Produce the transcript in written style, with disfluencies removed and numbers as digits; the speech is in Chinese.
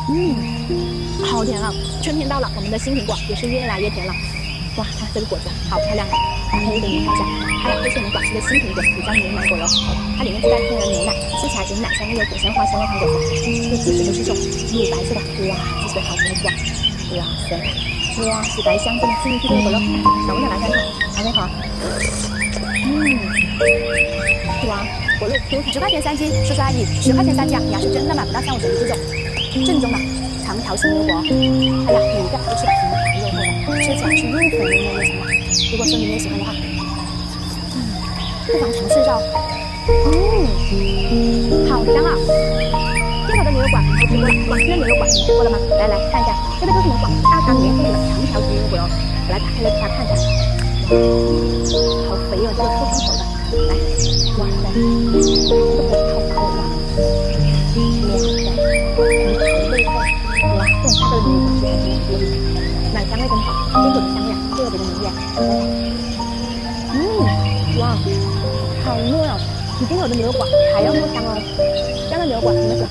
嗯，好甜啊！春天到了，我们的新苹果也是越来越甜了。哇，看这个果子好漂亮啊！打开给你们看一下，它呀，这是我们广西的新苹果，也叫牛奶果肉，它里面自带天然牛奶，吃起来有奶香味、有果香、花香、糖果子，这鸡腿都是这种乳白色的，哇，鸡腿好甜哇！哇塞，哇，是白香，真的新一批这个果肉，小问的来看看，尝一口啊。哇，果肉 Q 弹，10块钱3斤，叔叔阿姨，10块钱3斤啊，你要是真的买不到像我这里这种正宗的长条形牛果，哎呀，每一个都是皮弹肉厚的，吃起来是入口入内那种的。如果说你也喜欢的话，不妨尝试一下哦。好香啊！街头的牛肉馆我吃过了，广西的牛肉馆你吃过了吗？来看一下，这个就是我们广西大肠里面配的长条形牛果肉，我来打开给大家看一下。好肥哦，这个臭猪头的，来，哇塞，这个果好薄哇，哇塞，皮味厚，哇，这种大个的牛肉果是很多的，奶香味真好，坚果的香味啊，特别的浓烈，哇，好糯哦，比街头的牛肉果还要糯香哦。这样的牛肉果你们喜欢？